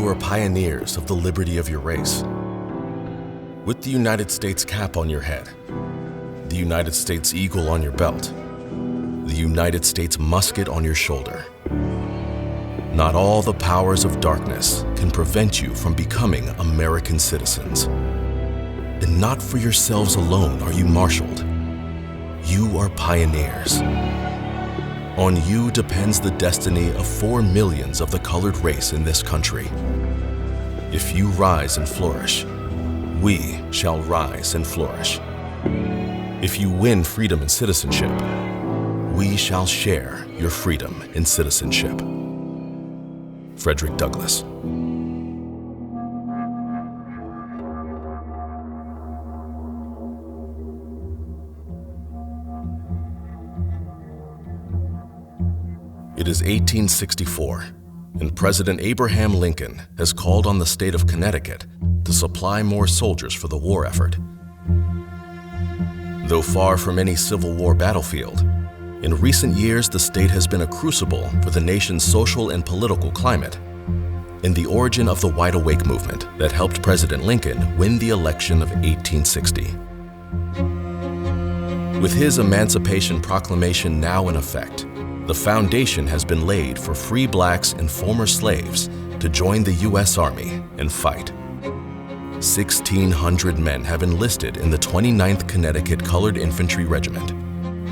are pioneers of the liberty of your race. With the United States cap on your head, the United States eagle on your belt, the United States musket on your shoulder. Not all the powers of darkness can prevent you from becoming American citizens. And not for yourselves alone are you marshaled. You are pioneers. On you depends the destiny of 4 millions of the colored race in this country. If you rise and flourish, we shall rise and flourish. If you win freedom and citizenship, we shall share your freedom and citizenship. Frederick Douglass. It is 1864, and President Abraham Lincoln has called on the state of Connecticut to supply more soldiers for the war effort. Though far from any Civil War battlefield, in recent years the state has been a crucible for the nation's social and political climate, and the origin of the Wide Awake movement that helped President Lincoln win the election of 1860. With his Emancipation Proclamation now in effect, the foundation has been laid for free blacks and former slaves to join the U.S. Army and fight. 1,600 men have enlisted in the 29th Connecticut Colored Infantry Regiment.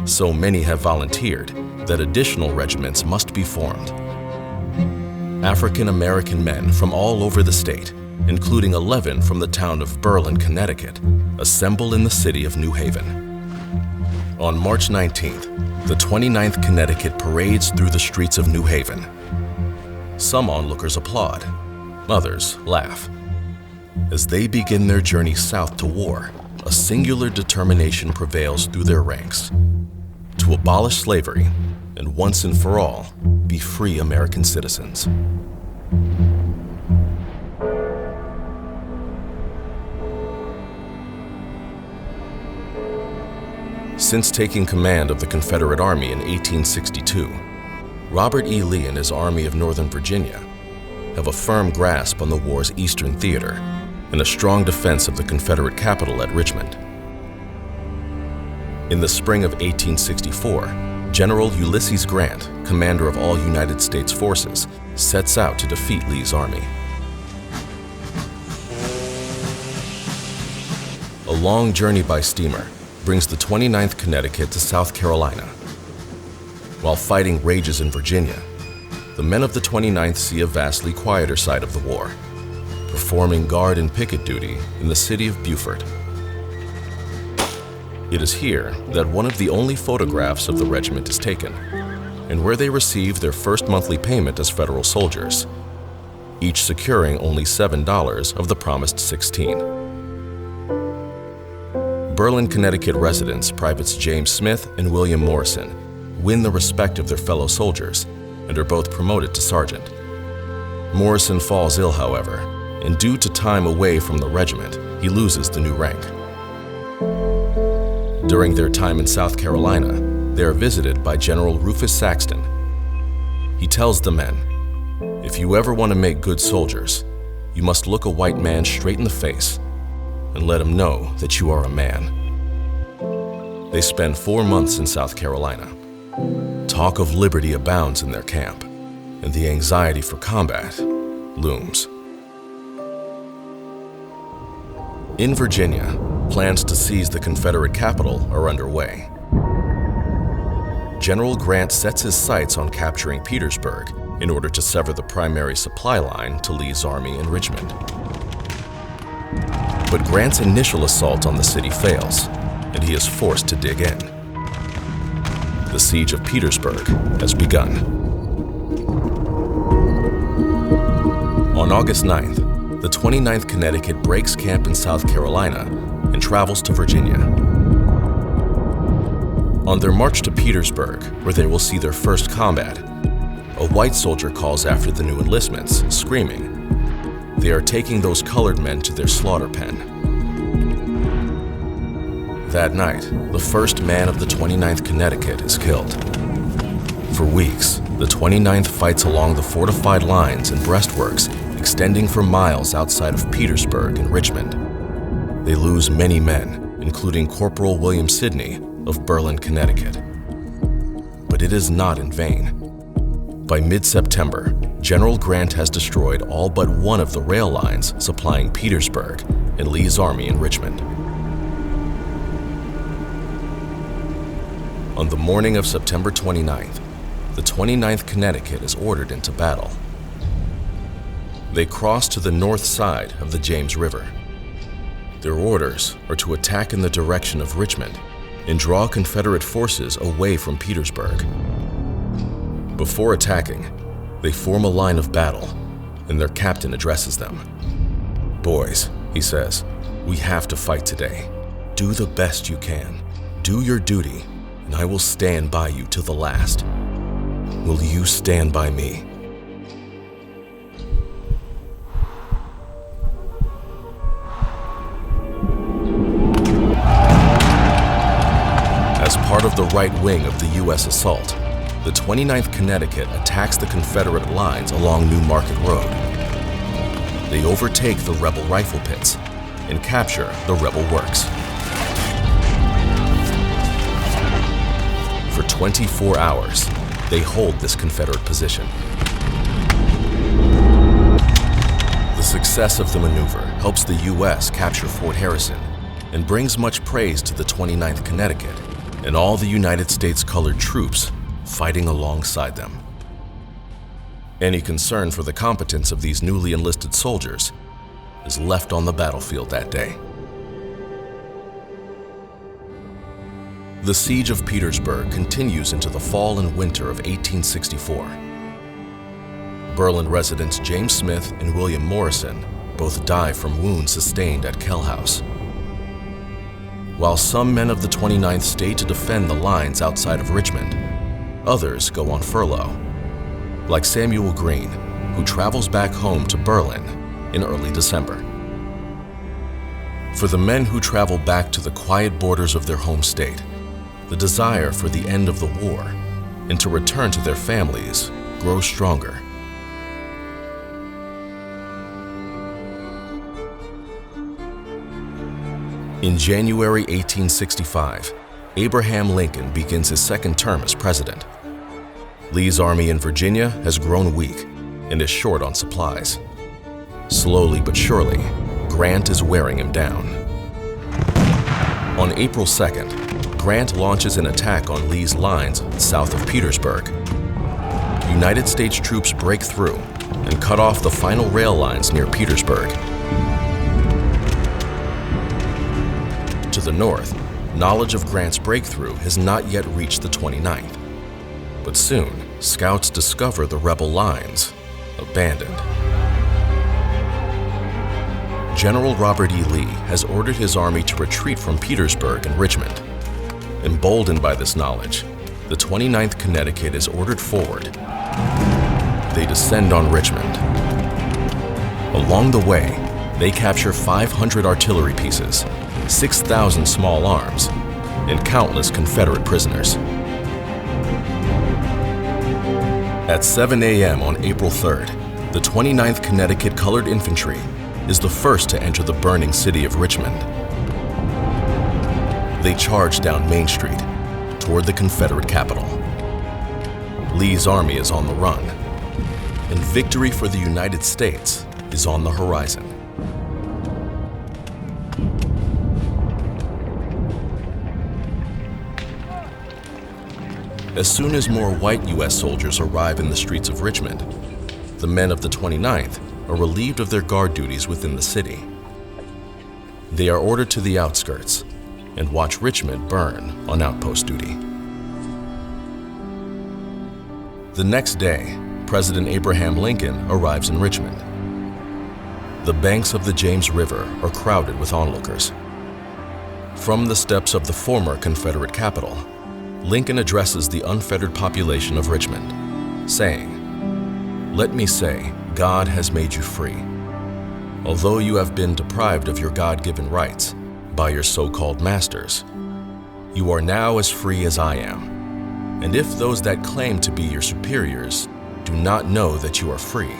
So many have volunteered that additional regiments must be formed. African American men from all over the state, including 11 from the town of Berlin, Connecticut, assemble in the city of New Haven. On March 19th, the 29th Connecticut parades through the streets of New Haven. Some onlookers applaud, others laugh. As they begin their journey south to war, a singular determination prevails through their ranks: to abolish slavery and once and for all be free American citizens. Since taking command of the Confederate Army in 1862, Robert E. Lee and his Army of Northern Virginia have a firm grasp on the war's eastern theater and a strong defense of the Confederate capital at Richmond. In the spring of 1864, General Ulysses Grant, commander of all United States forces, sets out to defeat Lee's army. A long journey by steamer brings the 29th Connecticut to South Carolina. While fighting rages in Virginia, the men of the 29th see a vastly quieter side of the war, performing guard and picket duty in the city of Beaufort. It is here that one of the only photographs of the regiment is taken, and where they receive their first monthly payment as federal soldiers, each securing only $7 of the promised 16. Berlin, Connecticut residents, Privates James Smith and William Morrison, win the respect of their fellow soldiers and are both promoted to sergeant. Morrison falls ill, however, and due to time away from the regiment, he loses the new rank. During their time in South Carolina, they are visited by General Rufus Saxton. He tells the men, "If you ever want to make good soldiers, you must look a white man straight in the face and let him know that you are a man." They spend 4 months in South Carolina. Talk of liberty abounds in their camp, and the anxiety for combat looms. In Virginia, plans to seize the Confederate capital are underway. General Grant sets his sights on capturing Petersburg in order to sever the primary supply line to Lee's army in Richmond. But Grant's initial assault on the city fails, and he is forced to dig in. The siege of Petersburg has begun. On August 9th, the 29th Connecticut breaks camp in South Carolina and travels to Virginia. On their march to Petersburg, where they will see their first combat, a white soldier calls after the new enlistments, screaming, "They are taking those colored men to their slaughter pen." That night, the first man of the 29th Connecticut is killed. For weeks, the 29th fights along the fortified lines and breastworks extending for miles outside of Petersburg and Richmond. They lose many men, including Corporal William Sidney of Berlin, Connecticut. But it is not in vain. By mid-September, General Grant has destroyed all but one of the rail lines supplying Petersburg and Lee's army in Richmond. On the morning of September 29th, the 29th Connecticut is ordered into battle. They cross to the north side of the James River. Their orders are to attack in the direction of Richmond and draw Confederate forces away from Petersburg. Before attacking, they form a line of battle, and their captain addresses them. "Boys," he says, "we have to fight today. Do the best you can. Do your duty, and I will stand by you to the last. Will you stand by me?" As part of the right wing of the U.S. assault, the 29th Connecticut attacks the Confederate lines along New Market Road. They overtake the rebel rifle pits and capture the rebel works. For 24 hours, they hold this Confederate position. The success of the maneuver helps the U.S. capture Fort Harrison and brings much praise to the 29th Connecticut and all the United States colored troops fighting alongside them. Any concern for the competence of these newly enlisted soldiers is left on the battlefield that day. The siege of Petersburg continues into the fall and winter of 1864. Berlin residents James Smith and William Morrison both die from wounds sustained at Kell House. While some men of the 29th stay to defend the lines outside of Richmond, others go on furlough, like Samuel Green, who travels back home to Berlin in early December. For the men who travel back to the quiet borders of their home state, the desire for the end of the war and to return to their families grows stronger. In January 1865, Abraham Lincoln begins his second term as president. Lee's army in Virginia has grown weak and is short on supplies. Slowly but surely, Grant is wearing him down. On April 2nd, Grant launches an attack on Lee's lines south of Petersburg. United States troops break through and cut off the final rail lines near Petersburg. To the north, knowledge of Grant's breakthrough has not yet reached the 29th. But soon, scouts discover the rebel lines abandoned. General Robert E. Lee has ordered his army to retreat from Petersburg and Richmond. Emboldened by this knowledge, the 29th Connecticut is ordered forward. They descend on Richmond. Along the way, they capture 500 artillery pieces, 6,000 small arms, and countless Confederate prisoners. At 7 a.m. on April 3rd, the 29th Connecticut Colored Infantry is the first to enter the burning city of Richmond. They charge down Main Street toward the Confederate capital. Lee's army is on the run, and victory for the United States is on the horizon. As soon as more white U.S. soldiers arrive in the streets of Richmond, the men of the 29th are relieved of their guard duties within the city. They are ordered to the outskirts and watch Richmond burn on outpost duty. The next day, President Abraham Lincoln arrives in Richmond. The banks of the James River are crowded with onlookers. From the steps of the former Confederate capital, Lincoln addresses the unfettered population of Richmond, saying, "Let me say, God has made you free. Although you have been deprived of your God-given rights by your so-called masters, you are now as free as I am. And if those that claim to be your superiors do not know that you are free,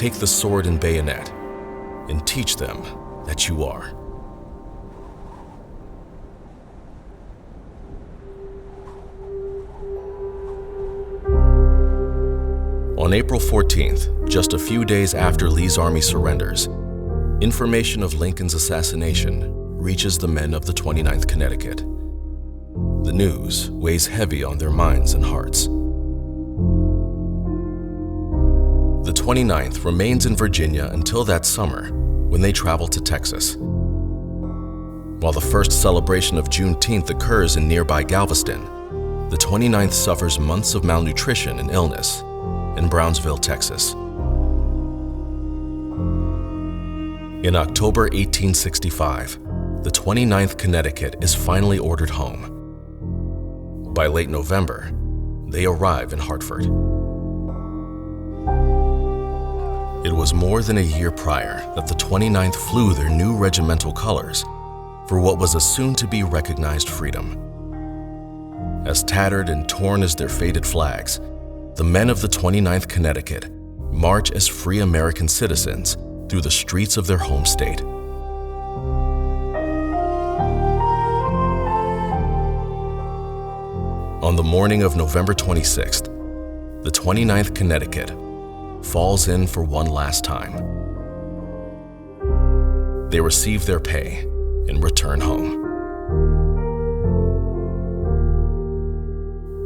take the sword and bayonet and teach them that you are. On April 14th, just a few days after Lee's army surrenders, information of Lincoln's assassination reaches the men of the 29th Connecticut. The news weighs heavy on their minds and hearts. The 29th remains in Virginia until that summer, when they travel to Texas. While the first celebration of Juneteenth occurs in nearby Galveston, the 29th suffers months of malnutrition and illness in Brownsville, Texas. In October 1865, the 29th Connecticut is finally ordered home. By late November, they arrive in Hartford. It was more than a year prior that the 29th flew their new regimental colors for what was a soon-to-be recognized freedom. As tattered and torn as their faded flags, the men of the 29th Connecticut march as free American citizens through the streets of their home state. On the morning of November 26th, the 29th Connecticut falls in for one last time. They receive their pay and return home.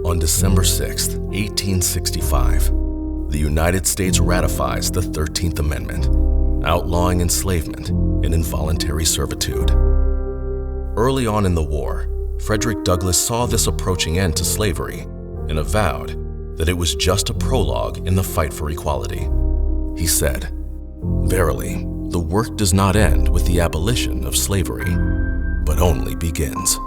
On December 6, 1865, the United States ratifies the 13th Amendment, outlawing enslavement and involuntary servitude. Early on in the war, Frederick Douglass saw this approaching end to slavery and avowed that it was just a prologue in the fight for equality. He said, "Verily, the work does not end with the abolition of slavery, but only begins."